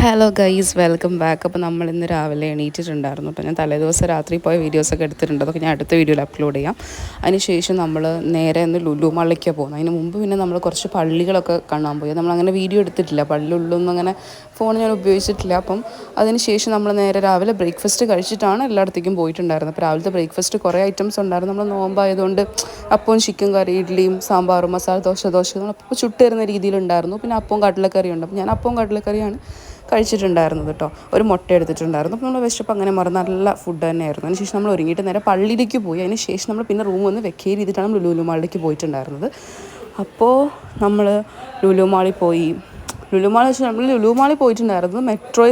Hello guys, welcome back. അപ്പോൾ നമ്മൾ ഇന്ന് രാവിലെ എണീറ്റിട്ടുണ്ടായിരുന്നു. അപ്പോൾ ഞാൻ തലേദിവസം രാത്രി പോയ വീഡിയോസൊക്കെ എടുത്തിട്ടുണ്ട്. അതൊക്കെ ഞാൻ അടുത്ത വീഡിയോയിൽ അപ്ലോഡ് ചെയ്യാം. അതിനുശേഷം നമ്മൾ നേരെ ഒന്ന് ലുലു മാളിലേക്കാണ് പോകുന്നത്. അതിന് മുമ്പ് പിന്നെ നമ്മൾ കുറച്ച് പള്ളികളൊക്കെ കാണാൻ പോയി. നമ്മളങ്ങനെ വീഡിയോ എടുത്തിട്ടില്ല, പള്ളിയുള്ളൊന്നും അങ്ങനെ ഫോൺ ഞാൻ ഉപയോഗിച്ചിട്ടില്ല. അപ്പം അതിനുശേഷം നമ്മൾ നേരെ രാവിലെ ബ്രേക്ക്ഫാസ്റ്റ് കഴിച്ചിട്ടാണ് എല്ലായിടത്തേക്കും പോയിട്ടുണ്ടായിരുന്നത്. അപ്പോൾ രാവിലത്തെ ബ്രേക്ക്ഫാസ്റ്റ് കുറേ ഐറ്റംസ് ഉണ്ടായിരുന്നു. നമ്മൾ നോമ്പായതുകൊണ്ട് അപ്പവും ചിക്കൻ കറി, ഇഡ്ഡലിയും സാമ്പാറും മസാല ദോശ അപ്പോൾ ചുട്ട് തരുന്ന രീതിയിലുണ്ടായിരുന്നു. പിന്നെ അപ്പവും കടലക്കറിയുണ്ട്. അപ്പോൾ ഞാൻ അപ്പവും കടലക്കറിയാണ് കഴിച്ചിട്ടുണ്ടായിരുന്നത് കേട്ടോ. ഒരു മുട്ട എടുത്തിട്ടുണ്ടായിരുന്നു. അപ്പോൾ നമ്മൾ വിശപ്പ് അങ്ങനെ മറന്ന് നല്ല ഫുഡ് തന്നെയായിരുന്നു. അതിനുശേഷം നമ്മൾ ഒരുങ്ങിയിട്ട് നേരെ പള്ളിയിലേക്ക് പോയി. അതിന് ശേഷം നമ്മൾ പിന്നെ റൂം വന്ന് വെക്കേറ്റ് ചെയ്തിട്ടാണ് നമ്മൾ ലുലു മാളിലേക്ക് പോയിട്ടുണ്ടായിരുന്നത്. അപ്പോൾ നമ്മൾ ലുലു മാളിൽ പോയി. ലുലു മാൾ വെച്ചാൽ നമ്മൾ ലുലു മാളിൽ പോയിട്ടുണ്ടായിരുന്നത് മെട്രോ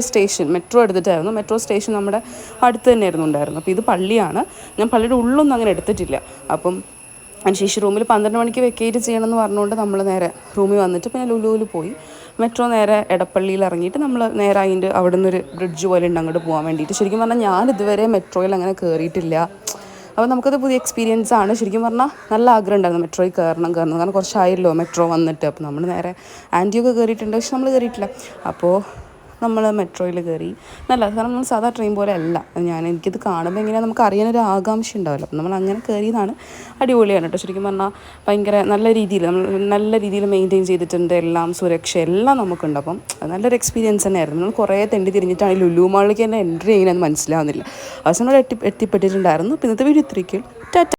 എടുത്തിട്ടായിരുന്നു. മെട്രോ സ്റ്റേഷൻ നമ്മുടെ അടുത്ത് തന്നെയായിരുന്നു ഉണ്ടായിരുന്നു. അപ്പോൾ ഇത് പള്ളിയാണ്. ഞാൻ പള്ളിയുടെ ഉള്ളൊന്നും അങ്ങനെ എടുത്തിട്ടില്ല. അപ്പം അതിനുശേഷം റൂമിൽ 12 മണിക്ക് വെക്കേറ്റ് ചെയ്യണമെന്ന് പറഞ്ഞുകൊണ്ട് നമ്മൾ നേരെ റൂമിൽ വന്നിട്ട് പിന്നെ ലുലുവിൽ പോയി. മെട്രോ നേരെ എടപ്പള്ളിയിൽ ഇറങ്ങിയിട്ട് നമ്മൾ നേരെ അതിൻ്റെ അവിടെ നിന്നൊരു ബ്രിഡ്ജ് പോലെ ഉണ്ട് അങ്ങോട്ട് പോകാൻ വേണ്ടിയിട്ട്. ശരിക്കും പറഞ്ഞാൽ ഞാൻ ഇതുവരെ മെട്രോയിൽ അങ്ങനെ കയറിയിട്ടില്ല. അപ്പോൾ നമുക്കത് പുതിയ എക്സ്പീരിയൻസ് ആണ്. ശരിക്കും പറഞ്ഞാൽ നല്ല ആഗ്രഹം ഉണ്ടായിരുന്നു മെട്രോയിൽ കയറണം. കാരണം കുറച്ചായല്ലോ മെട്രോ വന്നിട്ട്. അപ്പോൾ നമ്മൾ നേരെ ആൻറ്റിയൊക്കെ കയറിയിട്ടുണ്ട്, പക്ഷെ നമ്മൾ കയറിയിട്ടില്ല. അപ്പോൾ നമ്മൾ മെട്രോയിൽ കയറി. കാരണം നമ്മൾ സാധാ ട്രെയിൻ പോലെ അല്ല. എനിക്കിത് കാണുമ്പോൾ എങ്ങനെയാണ് നമുക്ക് അറിയാനൊരു ആകാംക്ഷ ഉണ്ടാവില്ല. അപ്പം നമ്മൾ അങ്ങനെ കയറിയതാണ്. അടിപൊളിയാണ് കേട്ടോ. ശരിക്കും പറഞ്ഞാൽ ഭയങ്കര നല്ല രീതിയിൽ മെയിൻറ്റെയിൻ ചെയ്തിട്ടുണ്ട്. എല്ലാം സുരക്ഷ എല്ലാം നമുക്കുണ്ട്. അപ്പം നല്ലൊരു എക്സ്പീരിയൻസ് തന്നെയായിരുന്നു. നമ്മൾ കുറേ തെണ്ടി തിരിഞ്ഞിട്ടാണ് ലുലു മാളിലേക്ക് തന്നെ എൻട്രി ചെയ്യുന്നതെന്ന് മനസ്സിലാവുന്നില്ല. അവസാനം എത്തിപ്പെട്ടിട്ടുണ്ടായിരുന്നു. പിന്നത്തെ വീഡിയോ ഇത്രയ്ക്കും. ടാറ്റ.